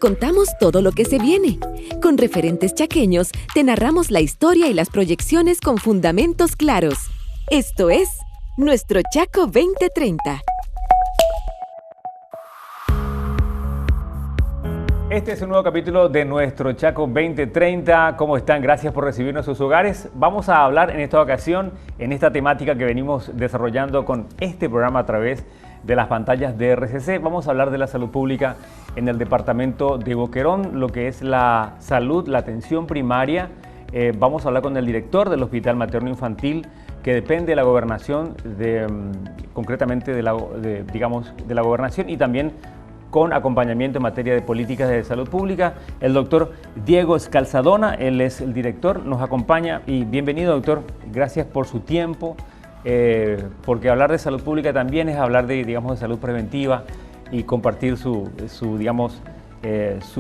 contamos todo lo que se viene. Con referentes chaqueños, te narramos la historia y las proyecciones con fundamentos claros. Esto es Nuestro Chaco 2030. Este es un nuevo capítulo de Nuestro Chaco 2030. ¿Cómo están? Gracias por recibirnos en sus hogares. Vamos a hablar en esta ocasión, en esta temática que venimos desarrollando con este programa a través de las pantallas de RCC. Vamos a hablar de la salud pública en el departamento de Boquerón, lo que es la salud, la atención primaria. Vamos a hablar con el director del Hospital Materno Infantil, que depende de la gobernación, concretamente de la gobernación, y también con acompañamiento en materia de políticas de salud pública, el doctor Diego Escalzadona. Él es el director, nos acompaña. Y bienvenido, doctor, gracias por su tiempo, porque hablar de salud pública también es hablar de salud preventiva y compartir su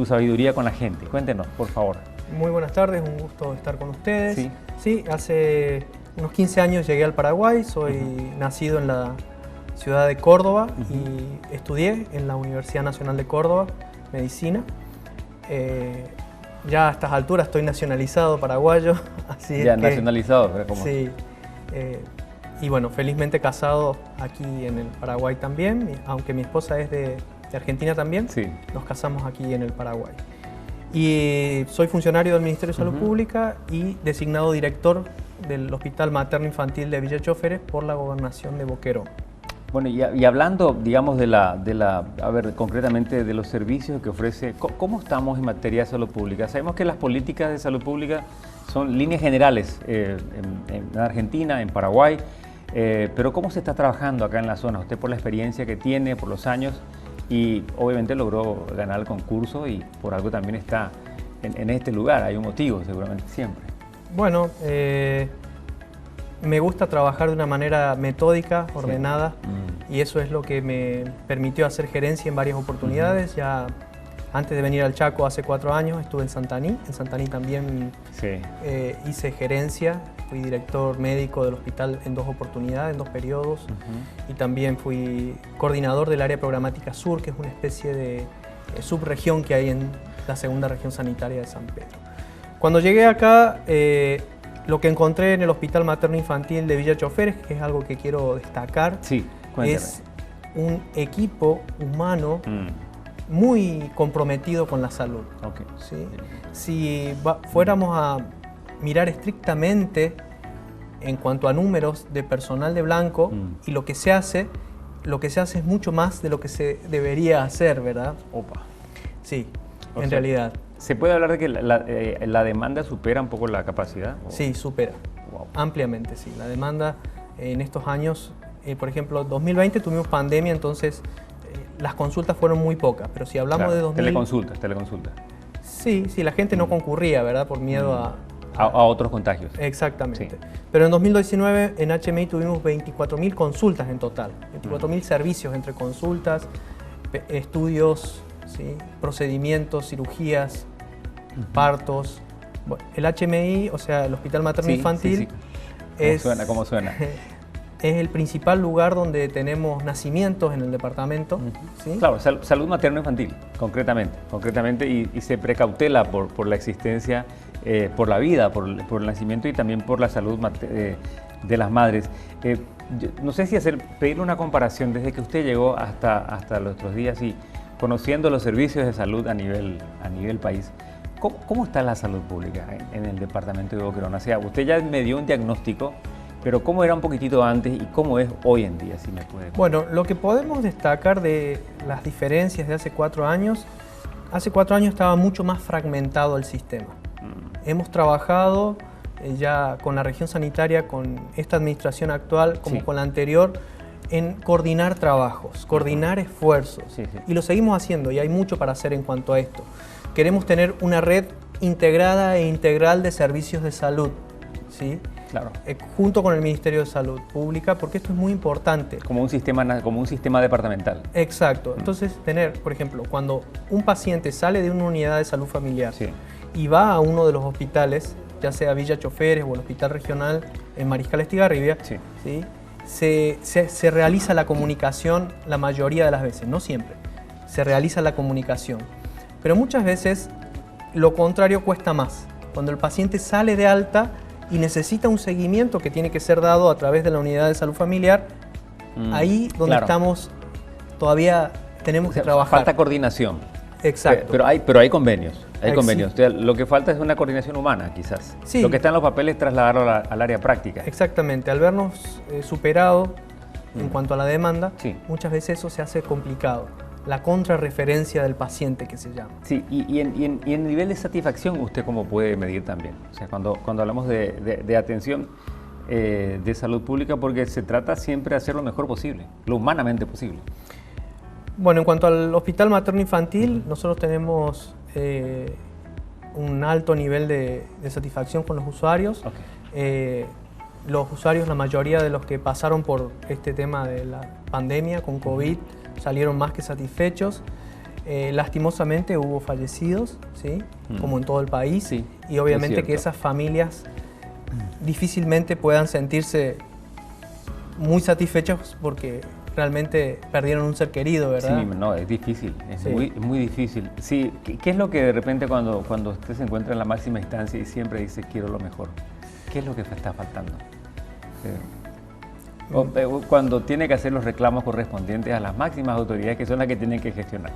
sabiduría con la gente. Cuéntenos, por favor. Muy buenas tardes, un gusto estar con ustedes. Sí, hace unos 15 años llegué al Paraguay, soy nacido en la ciudad de Córdoba y estudié en la Universidad Nacional de Córdoba, medicina. Ya a estas alturas estoy nacionalizado paraguayo. Así ya nacionalizado, pero ¿cómo? Sí. Y bueno, felizmente casado aquí en el Paraguay también, aunque mi esposa es de Argentina también. Sí. Nos casamos aquí en el Paraguay. Y soy funcionario del Ministerio de Salud Pública y designado director del Hospital Materno Infantil de Villa Choferes por la gobernación de Boquerón. Bueno, y hablando, digamos, concretamente de los servicios que ofrece, ¿cómo estamos en materia de salud pública? Sabemos que las políticas de salud pública son líneas generales en Argentina, en Paraguay, pero ¿cómo se está trabajando acá en la zona? Usted, por la experiencia que tiene, por los años, y obviamente logró ganar el concurso y por algo también está en este lugar. Hay un motivo, seguramente, siempre. Bueno, me gusta trabajar de una manera metódica, ordenada, y eso es lo que me permitió hacer gerencia en varias oportunidades. Ya antes de venir al Chaco, hace 4 años, estuve en Santaní. En Santaní también hice gerencia, fui director médico del hospital en 2 oportunidades, en 2 periodos, y también fui coordinador del área programática sur, que es una especie de subregión que hay en la segunda región sanitaria de San Pedro. Cuando llegué acá, lo que encontré en el Hospital Materno Infantil de Villa Choferes, que es algo que quiero destacar, es un equipo humano muy comprometido con la salud. ¿Sí? Si fuéramos a mirar estrictamente en cuanto a números de personal de blanco y lo que se hace es mucho más de lo que se debería hacer, ¿verdad? Sí, en realidad. ¿Se puede hablar de que la demanda supera un poco la capacidad? Sí, supera. Ampliamente, sí. La demanda en estos años, por ejemplo, 2020 tuvimos pandemia, entonces las consultas fueron muy pocas, pero si hablamos de 2000... Teleconsultas. Sí, la gente no concurría, ¿verdad? Por miedo a otros contagios. Exactamente. Sí. Pero en 2019 en HMI tuvimos 24.000 consultas en total, 24.000 servicios entre consultas, estudios, ¿sí? Procedimientos, cirugías, partos. Bueno, el HMI, o sea, el Hospital Materno Infantil, ¿Cómo suena? Es el principal lugar donde tenemos nacimientos en el departamento. ¿Sí? Claro, salud materno-infantil, concretamente y se precautela por la existencia, por la vida, por el nacimiento y también por la salud de las madres. No sé si pedirle una comparación desde que usted llegó hasta los otros días y conociendo los servicios de salud a nivel país. ¿Cómo está la salud pública en el departamento de Boquerón? O sea, usted ya me dio un diagnóstico, pero ¿cómo era un poquitito antes y cómo es hoy en día, si me puede contar? Bueno, lo que podemos destacar de las diferencias de hace 4 años, hace 4 años estaba mucho más fragmentado el sistema. Hemos trabajado ya con la región sanitaria, con esta administración actual, como con la anterior, en coordinar trabajos, coordinar esfuerzos. Y lo seguimos haciendo y hay mucho para hacer en cuanto a esto. Queremos tener una red integrada e integral de servicios de salud, ¿sí? Claro. Junto con el Ministerio de Salud Pública, porque esto es muy importante. Como un sistema departamental. Exacto. Entonces, tener, por ejemplo, cuando un paciente sale de una unidad de salud familiar y va a uno de los hospitales, ya sea Villa Choferes o el Hospital Regional en Mariscal Estigarribia, ¿sí? Se realiza la comunicación la mayoría de las veces, no siempre. Se realiza la comunicación. Pero muchas veces lo contrario cuesta más. Cuando el paciente sale de alta y necesita un seguimiento que tiene que ser dado a través de la unidad de salud familiar, ahí donde estamos todavía tenemos que trabajar. Falta coordinación. Exacto. Pero hay convenios. Hay convenios. Sí. Lo que falta es una coordinación humana, quizás. Sí. Lo que está en los papeles es trasladarlo al área práctica. Exactamente. Al vernos superado en cuanto a la demanda, Sí. muchas veces eso se hace complicado. La contrarreferencia del paciente, que se llama. Sí, y en el nivel de satisfacción, ¿usted cómo puede medir también? O sea, cuando hablamos de atención de salud pública, porque se trata siempre de hacer lo mejor posible, lo humanamente posible. Bueno, en cuanto al hospital materno-infantil, nosotros tenemos un alto nivel de satisfacción con los usuarios. Okay. Los usuarios, la mayoría de los que pasaron por este tema de la pandemia con COVID, salieron más que satisfechos. Lastimosamente hubo fallecidos, ¿sí? Como en todo el país, Sí, y obviamente es que cierto. esas familias difícilmente puedan sentirse muy satisfechos porque realmente perdieron un ser querido, ¿verdad? Sí, no, es difícil, es Sí. muy difícil. Sí, ¿qué es lo que de repente cuando usted se encuentra en la máxima instancia y siempre dice quiero lo mejor? ¿Qué es lo que está faltando? Cuando tiene que hacer los reclamos correspondientes a las máximas autoridades que son las que tienen que gestionar.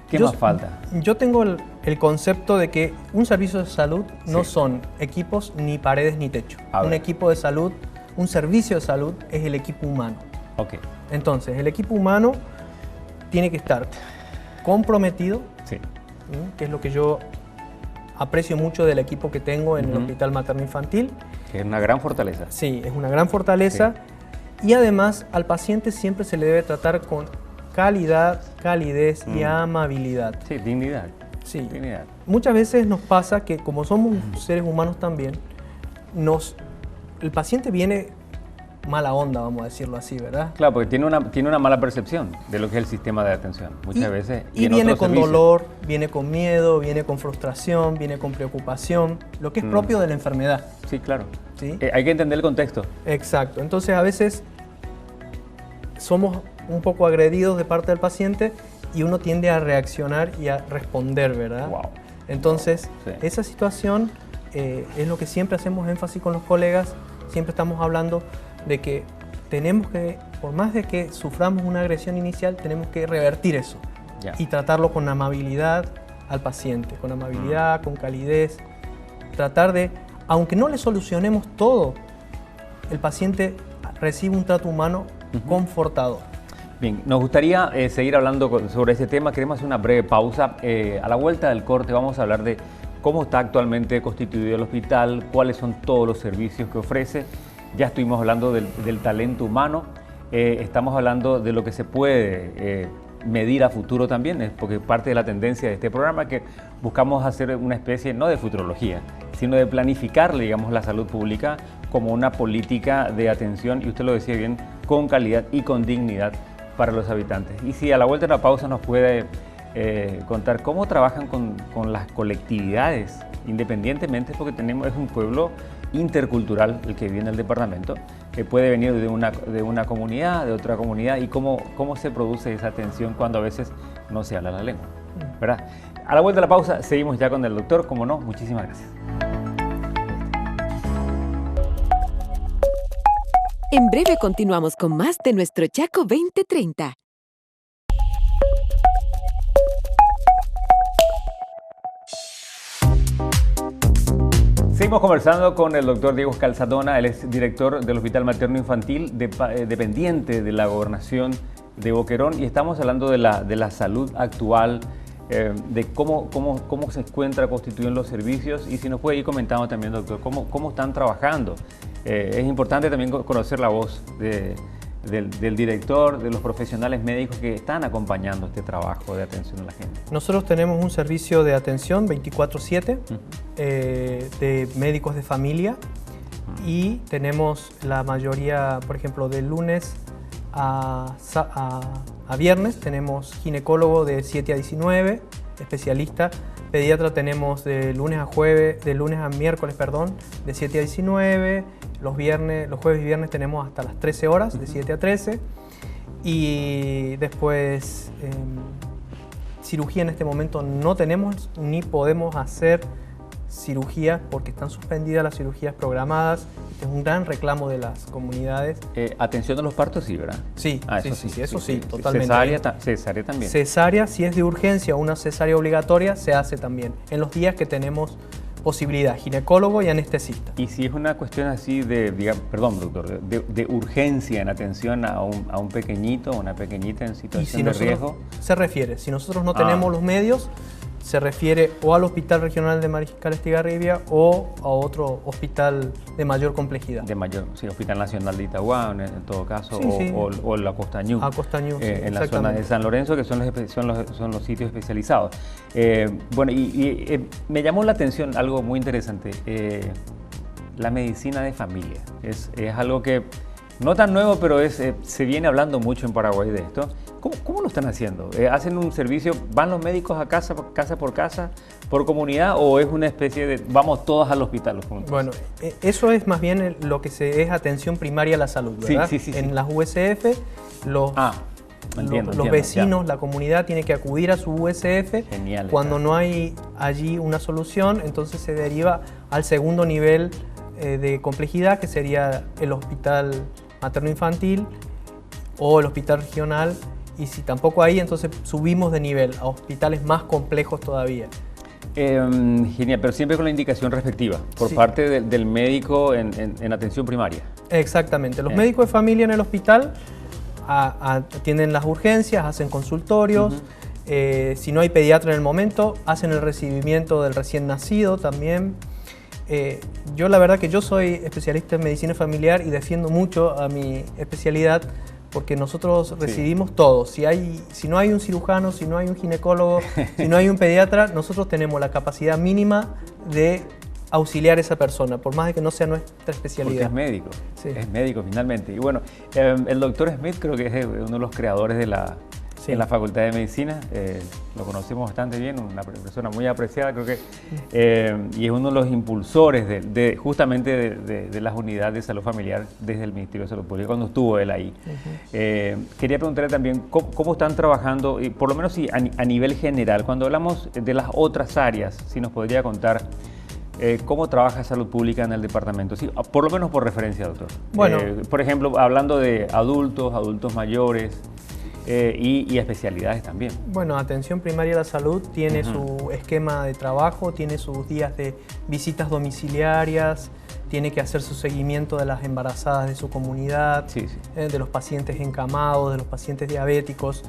¿Qué más falta? Yo tengo el concepto de que un servicio de salud no Sí. son equipos, ni paredes, ni techo. A Un ver. equipo de salud, un servicio de salud es el equipo humano. Ok, Entonces, el equipo humano tiene que estar comprometido, sí. que es lo que yo aprecio mucho del equipo que tengo en el Hospital Materno Infantil. Que es una gran fortaleza. Sí, es una gran fortaleza. Y además, al paciente siempre se le debe tratar con calidad, calidez y amabilidad. Sí, dignidad. Sí. Dignidad. Muchas veces nos pasa que, como somos seres humanos también, el paciente viene mala onda, vamos a decirlo así, ¿verdad? Claro, porque tiene una mala percepción de lo que es el sistema de atención. Muchas veces. Y en viene otros con servicios. dolor, viene con miedo, viene con frustración, viene con preocupación, lo que es propio de la enfermedad. Sí, claro. ¿Sí? Hay que entender el contexto. Exacto. Entonces, a veces somos un poco agredidos de parte del paciente y uno tiende a reaccionar y a responder, ¿verdad? Wow. Entonces, Sí. esa situación es lo que siempre hacemos énfasis con los colegas, siempre estamos hablando de que tenemos que, por más de que suframos una agresión inicial, tenemos que revertir eso Ya. y tratarlo con amabilidad al paciente, con amabilidad, con calidez, tratar de, aunque no le solucionemos todo, el paciente recibe un trato humano confortador. Bien, nos gustaría seguir hablando sobre este tema. Queremos hacer una breve pausa. A la vuelta del corte vamos a hablar de cómo está actualmente constituido el hospital, cuáles son todos los servicios que ofrece. Ya estuvimos hablando del talento humano, estamos hablando de lo que se puede medir a futuro también, porque parte de la tendencia de este programa es que buscamos hacer una especie no de futurología, sino de planificar, digamos, la salud pública como una política de atención, y usted lo decía bien, con calidad y con dignidad para los habitantes. Y si a la vuelta de la pausa nos puede contar cómo trabajan con las colectividades, independientemente, porque es un pueblo intercultural el que vive en el departamento, que puede venir de una comunidad, de otra comunidad, y cómo se produce esa tensión cuando a veces no se habla la lengua, ¿verdad? A la vuelta de la pausa seguimos ya con el doctor, como no, muchísimas gracias. En breve continuamos con más de nuestro Chaco 2030. Seguimos conversando con el doctor Diego Calzadona, él es director del Hospital Materno Infantil, dependiente de la Gobernación de Boquerón, y estamos hablando de la salud actual, de cómo se encuentra constituidos los servicios, y si nos puede ir comentando también, doctor, cómo están trabajando. Es importante también conocer la voz del director, de los profesionales médicos que están acompañando este trabajo de atención a la gente. Nosotros tenemos un servicio de atención 24/7 de médicos de familia y tenemos la mayoría, por ejemplo, de lunes a viernes tenemos ginecólogo de 7 a 19, especialista. Pediatra tenemos de lunes a miércoles, de 7 a 19. Los jueves y viernes tenemos hasta las 13 horas, de 7 a 13. Y después cirugía en este momento no tenemos ni podemos hacer cirugías porque están suspendidas las cirugías programadas. Este es un gran reclamo de las comunidades. Atención a los partos, sí, ¿verdad? Sí, eso sí, totalmente. Cesárea también. Cesárea, si es de urgencia o una cesárea obligatoria, se hace también en los días que tenemos posibilidad, ginecólogo y anestesista. Y si es una cuestión así perdón, doctor, de urgencia en atención a un pequeño o una pequeñita en situación de riesgo. Se refiere, si nosotros no tenemos los medios, se refiere o al Hospital Regional de Mariscal Estigarribia o a otro hospital de mayor complejidad. Hospital Nacional de Itagua, en todo caso, sí. o la Costañú. A Costañú, sí, en la zona de San Lorenzo, que son los sitios especializados. Bueno, me llamó la atención algo muy interesante, la medicina de familia. Es algo que no tan nuevo, pero se viene hablando mucho en Paraguay de esto. ¿Cómo lo están haciendo? ¿Hacen un servicio, van los médicos a casa por casa, por comunidad, o es una especie de vamos todos al hospital juntos? Bueno, eso es más bien lo que es atención primaria a la salud, ¿verdad? Sí. En las USF, los vecinos, la comunidad tiene que acudir a su USF. Genial. Cuando no hay allí una solución, entonces se deriva al segundo nivel de complejidad, que sería el hospital materno-infantil o el hospital regional. Y si tampoco hay, entonces subimos de nivel a hospitales más complejos todavía. Genial, pero siempre con la indicación respectiva por parte del médico en atención primaria. Exactamente. Los médicos de familia en el hospital atienden las urgencias, hacen consultorios. Si no hay pediatra en el momento, hacen el recibimiento del recién nacido también. Yo la verdad que yo soy especialista en medicina familiar y defiendo mucho a mi especialidad, porque nosotros recibimos todo. Si no hay un cirujano, si no hay un ginecólogo, si no hay un pediatra, nosotros tenemos la capacidad mínima de auxiliar a esa persona, por más de que no sea nuestra especialidad. Porque es médico finalmente. Y bueno, el doctor Smith creo que es uno de los creadores de en la Facultad de Medicina. Lo conocemos bastante bien, una persona muy apreciada, creo que, y es uno de los impulsores justamente de las unidades de salud familiar desde el Ministerio de Salud Pública, cuando estuvo él ahí. Quería preguntarle también cómo están trabajando, y por lo menos a nivel general, cuando hablamos de las otras áreas, si nos podría contar cómo trabaja salud pública en el departamento, sí, por lo menos por referencia, doctor. Bueno, por ejemplo, hablando de adultos mayores, y especialidades también. Bueno, atención primaria a la salud tiene su esquema de trabajo, tiene sus días de visitas domiciliarias, tiene que hacer su seguimiento de las embarazadas de su comunidad, de los pacientes encamados, de los pacientes diabéticos.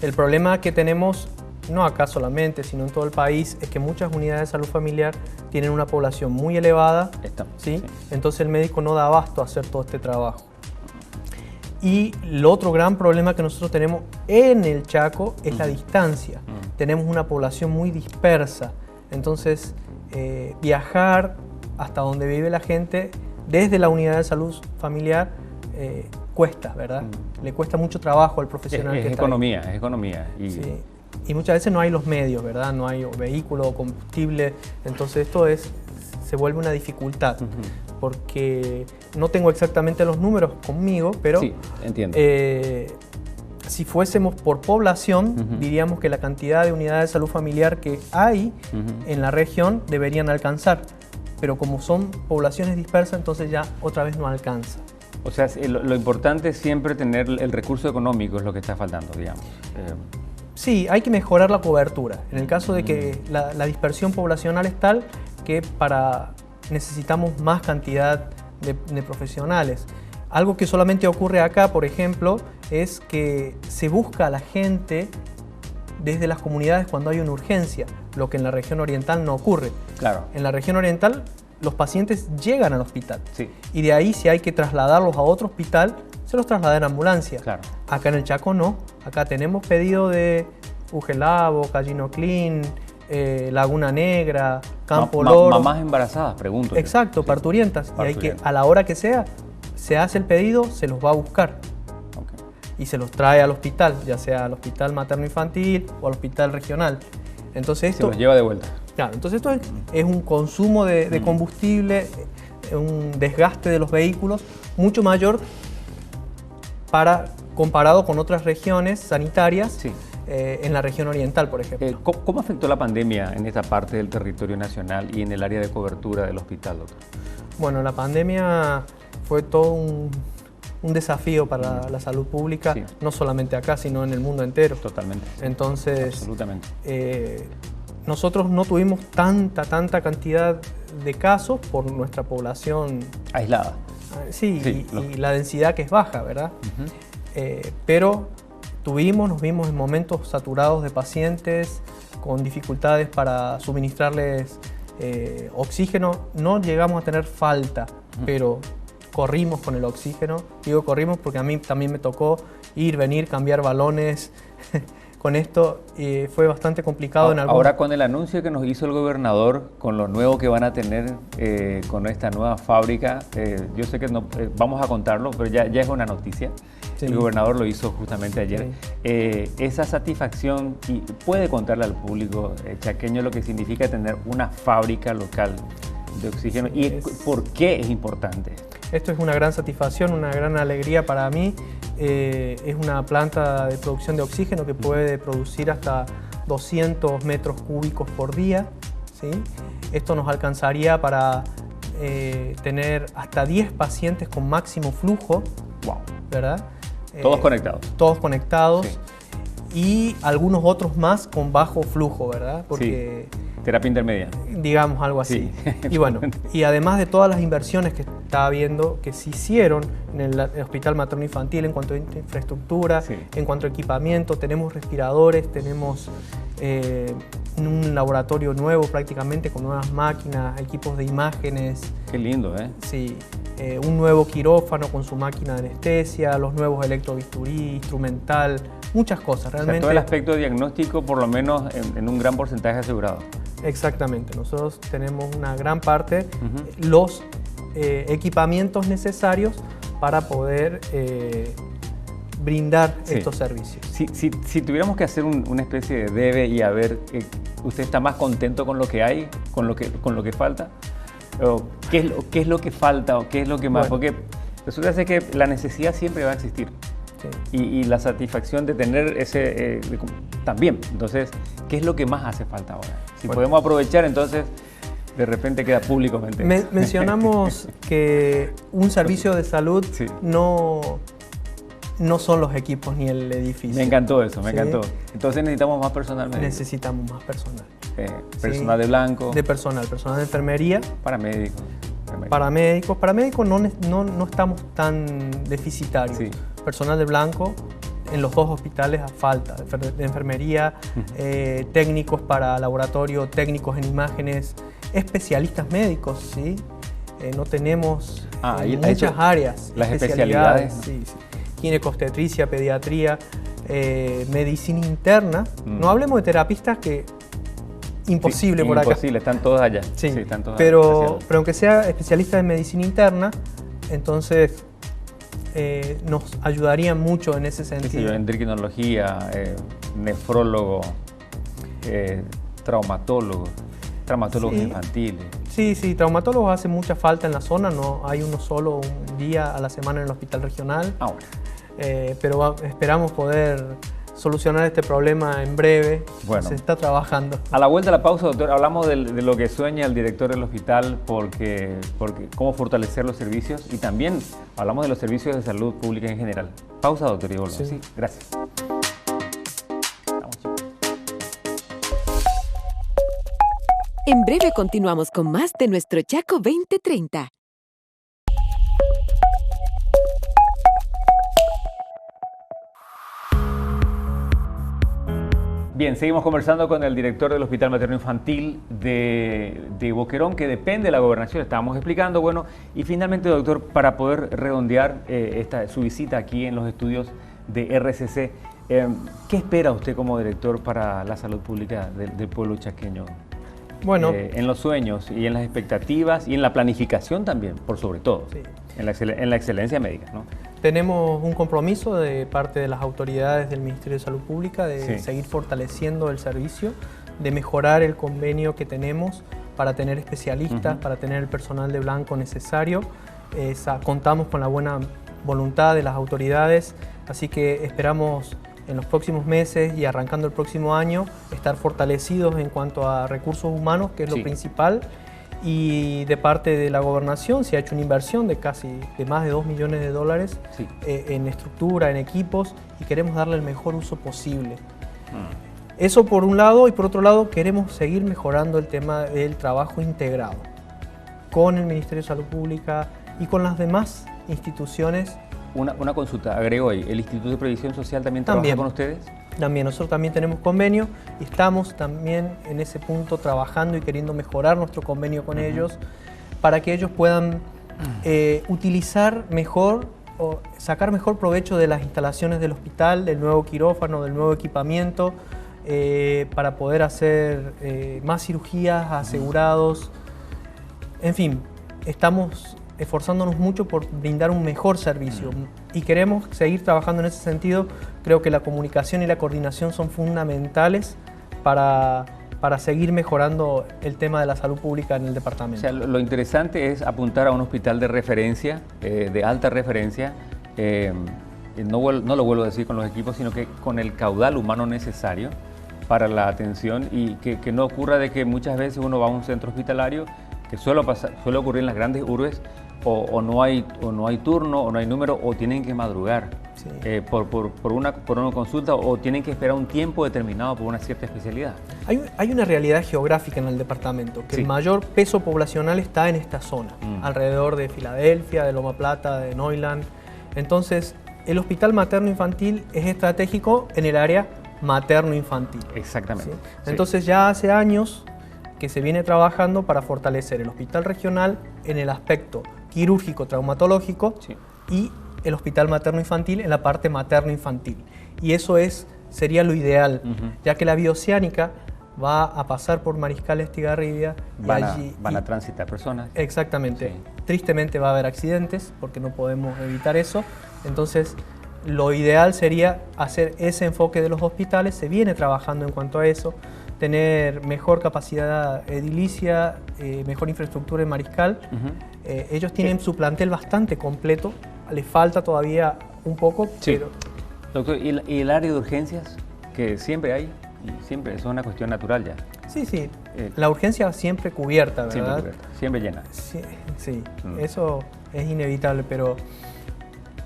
El problema que tenemos, no acá solamente, sino en todo el país, es que muchas unidades de salud familiar tienen una población muy elevada, entonces el médico no da abasto a hacer todo este trabajo. Y el otro gran problema que nosotros tenemos en el Chaco es la distancia. Tenemos una población muy dispersa, entonces viajar hasta donde vive la gente desde la unidad de salud familiar cuesta, ¿verdad? Le cuesta mucho trabajo al profesional que está ahí. Es economía. Y muchas veces no hay los medios, ¿verdad? No hay vehículo o combustible, entonces esto se vuelve una dificultad. Porque no tengo exactamente los números conmigo, pero entiendo. Si fuésemos por población, diríamos que la cantidad de unidades de salud familiar que hay en la región deberían alcanzar, pero como son poblaciones dispersas, entonces ya otra vez no alcanza. O sea, lo importante es siempre tener el recurso económico, es lo que está faltando, digamos. Sí, hay que mejorar la cobertura. En el caso de que la dispersión poblacional es tal que necesitamos más cantidad de profesionales. Algo que solamente ocurre acá, por ejemplo, es que se busca a la gente desde las comunidades cuando hay una urgencia, lo que en la región oriental no ocurre. Claro. En la región oriental los pacientes llegan al hospital y de ahí si hay que trasladarlos a otro hospital, se los traslada en ambulancia. Claro. Acá en el Chaco no. Acá tenemos pedido de Ugelabo, Callinoclín, Laguna Negra, Campo Loro. Mamás embarazadas, pregunto. Exacto, parturientas. Y hay que, a la hora que sea, se hace el pedido, se los va a buscar. Y se los trae al hospital, ya sea al hospital materno-infantil o al hospital regional. Entonces esto, se los lleva de vuelta. Claro, entonces esto es un consumo de combustible, un desgaste de los vehículos mucho mayor comparado con otras regiones sanitarias en la región oriental, por ejemplo. ¿Cómo afectó la pandemia en esta parte del territorio nacional y en el área de cobertura del hospital, doctor? Bueno, la pandemia fue todo un desafío para la salud pública, sí, no solamente acá, sino en el mundo entero. Totalmente. Entonces, absolutamente. Nosotros no tuvimos tanta cantidad de casos por nuestra población aislada. Sí, y la densidad que es baja, ¿verdad? Pero nos vimos en momentos saturados de pacientes con dificultades para suministrarles oxígeno. No llegamos a tener falta, pero corrimos con el oxígeno. Digo corrimos porque a mí también me tocó ir, venir, cambiar balones. Con esto fue bastante complicado en algunos... Ahora con el anuncio que nos hizo el gobernador, con lo nuevo que van a tener con esta nueva fábrica, yo sé que no, vamos a contarlo, pero ya es una noticia. Sí. El gobernador lo hizo justamente ayer. Sí. Esa satisfacción, y puede contarle al público chaqueño lo que significa tener una fábrica local de oxígeno, sí, y por qué es importante. Esto es una gran satisfacción, una gran alegría para mí. Es una planta de producción de oxígeno que puede producir hasta 200 metros cúbicos por día, ¿sí? Esto nos alcanzaría para tener hasta 10 pacientes con máximo flujo. Wow. ¿Verdad? Todos conectados. Todos conectados. Sí. Y algunos otros más con bajo flujo, ¿verdad? Porque, sí. Terapia intermedia. Digamos, algo así. Sí. Y bueno, y además de todas las inversiones que está habiendo, que se hicieron en el Hospital Materno Infantil en cuanto a infraestructura, sí, en cuanto a equipamiento, tenemos respiradores, tenemos un laboratorio nuevo prácticamente con nuevas máquinas, equipos de imágenes. Qué lindo, ¿eh? Sí. Un nuevo quirófano con su máquina de anestesia, los nuevos electrobisturí, instrumental, muchas cosas. Realmente, o sea, todo el aspecto diagnóstico, por lo menos en un gran porcentaje asegurado. Exactamente. Nosotros tenemos una gran parte, los equipamientos necesarios para poder brindar, sí, estos servicios. Si tuviéramos que hacer una especie de debe y a ver, ¿usted está más contento con lo que hay, con lo que falta? ¿O qué es lo que falta o qué es lo que más? Bueno, porque resulta ser que la necesidad siempre va a existir. Sí. Y la satisfacción de tener ese también. Entonces, ¿qué es lo que más hace falta ahora? Si podemos aprovechar, entonces de repente queda públicamente. Mencionamos que un servicio de salud, sí, no son los equipos ni el edificio. Me encantó eso, me encantó. Entonces necesitamos más personal médico. Necesitamos más personal. Personal, sí, de blanco. De personal de enfermería. Paramédicos. Paramédicos no estamos tan deficitarios. Sí. Personal de blanco en los dos hospitales a falta. De enfermería, técnicos para laboratorio, técnicos en imágenes, especialistas médicos, ¿sí? No tenemos muchas áreas. Las especialidades. Sí, sí. Ginecobstetricia, pediatría, medicina interna. No hablemos de terapistas que imposible, sí, por acá. Imposible, están todos allá. Sí, sí, están todos pero aunque sea especialista en medicina interna, entonces nos ayudaría mucho en ese sentido. Endocrinología, nefrólogo, traumatólogos sí, infantiles. Sí, traumatólogos hace mucha falta en la zona, no hay uno solo un día a la semana en el hospital regional. Bueno. Pero esperamos poder solucionar este problema en breve. Bueno, se está trabajando. A la vuelta de la pausa, doctor, hablamos de lo que sueña el director del hospital, porque cómo fortalecer los servicios, y también hablamos de los servicios de salud pública en general. Pausa, doctor, y volvemos. Sí. Sí, gracias. En breve continuamos con más de nuestro Chaco 2030. Bien, seguimos conversando con el director del Hospital Materno Infantil de Boquerón, que depende de la gobernación, estábamos explicando. Bueno, y finalmente, doctor, para poder redondear su visita aquí en los estudios de RCC, ¿qué espera usted como director para la salud pública del pueblo chaqueño? Bueno, en los sueños y en las expectativas y en la planificación también, por sobre todo, sí, en la excelencia médica, ¿no? Tenemos un compromiso de parte de las autoridades del Ministerio de Salud Pública de, sí, seguir fortaleciendo el servicio, de mejorar el convenio que tenemos para tener especialistas, para tener el personal de blanco necesario. Contamos con la buena voluntad de las autoridades, así que esperamos en los próximos meses y arrancando el próximo año, estar fortalecidos en cuanto a recursos humanos, que es lo principal. Y de parte de la gobernación se ha hecho una inversión de más de $2 millones en estructura, en equipos, y queremos darle el mejor uso posible. Eso por un lado, y por otro lado queremos seguir mejorando el tema del trabajo integrado con el Ministerio de Salud Pública y con las demás instituciones. Una consulta, agrego ahí, ¿el Instituto de Previsión Social también trabaja con ustedes? También, nosotros también tenemos convenio y estamos también en ese punto trabajando y queriendo mejorar nuestro convenio con ellos para que ellos puedan utilizar mejor o sacar mejor provecho de las instalaciones del hospital, del nuevo quirófano, del nuevo equipamiento, para poder hacer más cirugías asegurados. En fin, estamos esforzándonos mucho por brindar un mejor servicio y queremos seguir trabajando en ese sentido. Creo que la comunicación y la coordinación son fundamentales para seguir mejorando el tema de la salud pública en el departamento. O sea, lo interesante es apuntar a un hospital de referencia, de alta referencia, no lo vuelvo a decir con los equipos, sino que con el caudal humano necesario para la atención y que no ocurra de que muchas veces uno va a un centro hospitalario, que suele ocurrir en las grandes urbes, o no hay turno, o no hay número, o tienen que madrugar por una consulta, o tienen que esperar un tiempo determinado por una cierta especialidad. Hay una realidad geográfica en el departamento, que el mayor peso poblacional está en esta zona, alrededor de Filadelfia, de Loma Plata, de Neuland. Entonces, el hospital materno-infantil es estratégico en el área materno-infantil. Exactamente. ¿Sí? Entonces, ya hace años que se viene trabajando para fortalecer el hospital regional en el aspecto quirúrgico traumatológico y el hospital materno-infantil en la parte materno-infantil. Y eso sería lo ideal, ya que la Bioceánica va a pasar por Mariscal Estigarribia. Van a transitar personas. Exactamente. Tristemente va a haber accidentes porque no podemos evitar eso. Entonces, lo ideal sería hacer ese enfoque de los hospitales. Se viene trabajando en cuanto a eso. Tener mejor capacidad edilicia, mejor infraestructura en Mariscal. Ellos tienen su plantel bastante completo, les falta todavía un poco, pero... Doctor, ¿y el área de urgencias? Que siempre hay, y siempre es una cuestión natural ya. Sí, la urgencia siempre cubierta, ¿verdad? Siempre cubierta, siempre llena. Sí, eso es inevitable, pero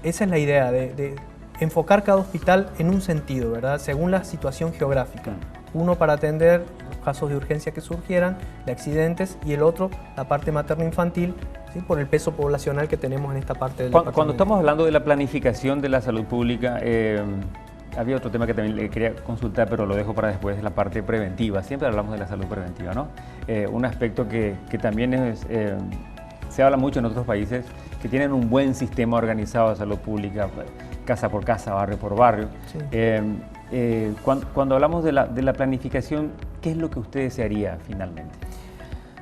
esa es la idea, de enfocar cada hospital en un sentido, ¿verdad? Según la situación geográfica. Uno para atender los casos de urgencia que surgieran, de accidentes, y el otro, la parte materno-infantil, ¿sí? Por el peso poblacional que tenemos en esta parte del departamento. Cuando estamos hablando de la planificación de la salud pública, había otro tema que también le quería consultar, pero lo dejo para después, la parte preventiva. Siempre hablamos de la salud preventiva, ¿no? Un aspecto que también se habla mucho en otros países, que tienen un buen sistema organizado de salud pública, casa por casa, barrio por barrio. Cuando hablamos de la planificación, ¿qué es lo que usted desearía finalmente?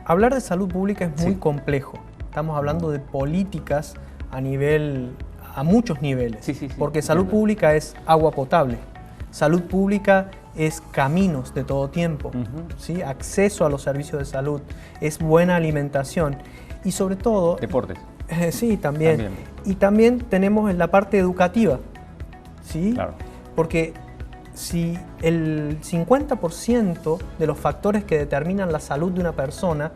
Hablar de salud pública es muy complejo. Estamos hablando de políticas a muchos niveles. Porque salud pública es agua potable, salud pública es caminos de todo tiempo, ¿sí? Acceso a los servicios de salud, es buena alimentación y sobre todo... Deportes. Sí, también. Y también tenemos en la parte educativa, ¿sí? Claro. Porque si el 50% de los factores que determinan la salud de una persona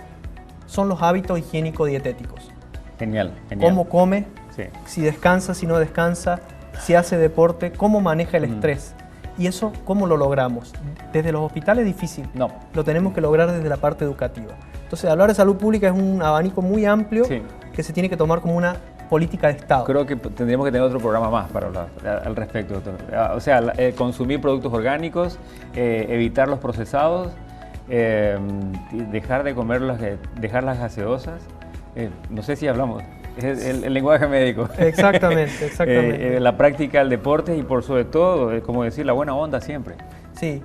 son los hábitos higiénico-dietéticos. Genial. Cómo come, si descansa, si no descansa, si hace deporte, cómo maneja el estrés. Y eso, ¿cómo lo logramos? Desde los hospitales es difícil. No. Lo tenemos que lograr desde la parte educativa. Entonces, hablar de salud pública es un abanico muy amplio que se tiene que tomar como una política de Estado. Creo que tendríamos que tener otro programa más para hablar al respecto, doctor. O sea, consumir productos orgánicos, evitar los procesados, dejar de comer dejar las gaseosas. No sé si hablamos, es el lenguaje médico. Exactamente. La práctica del deporte y por sobre todo, como decir, la buena onda siempre. Sí.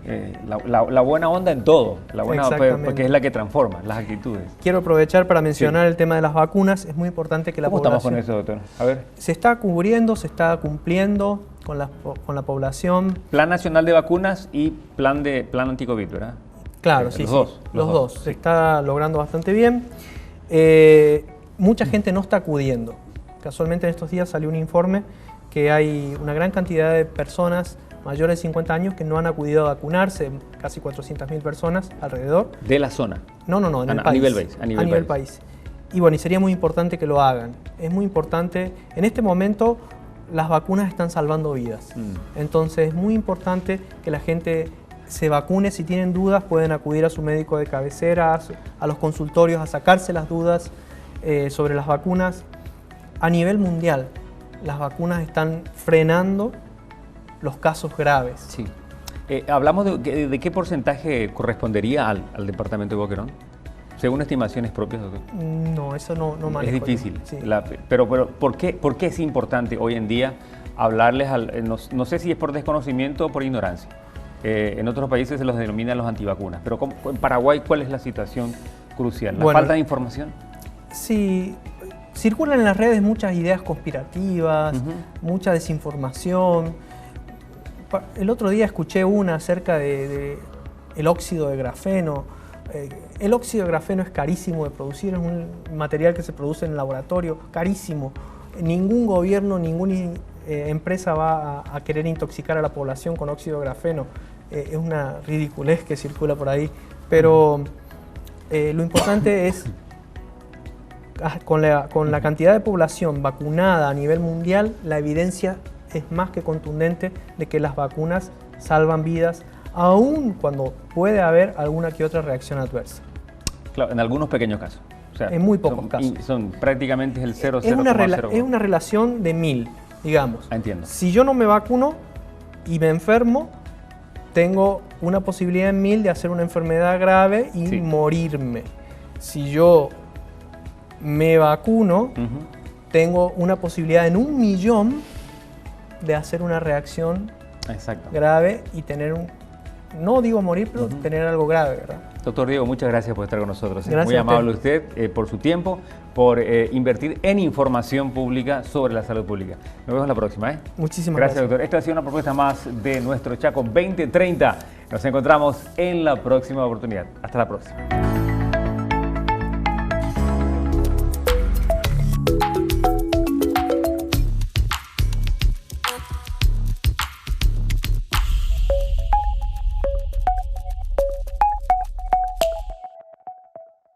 La buena onda en todo, porque es la que transforma las actitudes. Quiero aprovechar para mencionar el tema de las vacunas. Es muy importante que la población... ¿Cómo estamos con eso, doctor? A ver. Se está cubriendo, se está cumpliendo con la población. Plan Nacional de Vacunas y Plan Anticovid, ¿verdad? Claro, los dos. Se está logrando bastante bien. Mucha gente no está acudiendo. Casualmente en estos días salió un informe que hay una gran cantidad de personas mayores de 50 años que no han acudido a vacunarse, casi 400.000 personas alrededor. ¿De la zona? No, en el país. A nivel país. A nivel país. Y bueno, y sería muy importante que lo hagan. Es muy importante, en este momento las vacunas están salvando vidas. Entonces es muy importante que la gente se vacune. Si tienen dudas pueden acudir a su médico de cabecera, a los consultorios, a sacarse las dudas sobre las vacunas. A nivel mundial, las vacunas están frenando los casos graves. Sí. ¿Hablamos de qué porcentaje correspondería al departamento de Boquerón? Según estimaciones propias, doctor. No, eso no manejo. Es difícil. Sí. Pero ¿por qué es importante hoy en día hablarles no sé si es por desconocimiento o por ignorancia? En otros países se los denominan los antivacunas. Pero en Paraguay, ¿cuál es la situación crucial? ¿La falta de información? Sí, circulan en las redes muchas ideas conspirativas, mucha desinformación. El otro día escuché una acerca de el óxido de grafeno. El óxido de grafeno es carísimo de producir, es un material que se produce en el laboratorio, carísimo. Ningún gobierno, ninguna empresa va a querer intoxicar a la población con óxido de grafeno. Es una ridiculez que circula por ahí, pero lo importante es, con la cantidad de población vacunada a nivel mundial, la evidencia es más que contundente de que las vacunas salvan vidas, aun cuando puede haber alguna que otra reacción adversa. Claro, en algunos pequeños casos. O sea, en muy pocos casos. Son prácticamente el 0,0. Es una relación de 1000, digamos. Entiendo. Si yo no me vacuno y me enfermo, tengo una posibilidad en 1000 de hacer una enfermedad grave y morirme. Si yo me vacuno, tengo una posibilidad en 1.000.000 de hacer una reacción grave y tener no digo morir, pero tener algo grave, ¿verdad? Doctor Diego, muchas gracias por estar con nosotros. Gracias. Muy amable usted por su tiempo, por invertir en información pública sobre la salud pública. Nos vemos la próxima. Muchísimas gracias, doctor. Esta ha sido una propuesta más de nuestro Chaco 2030. Nos encontramos en la próxima oportunidad. Hasta la próxima.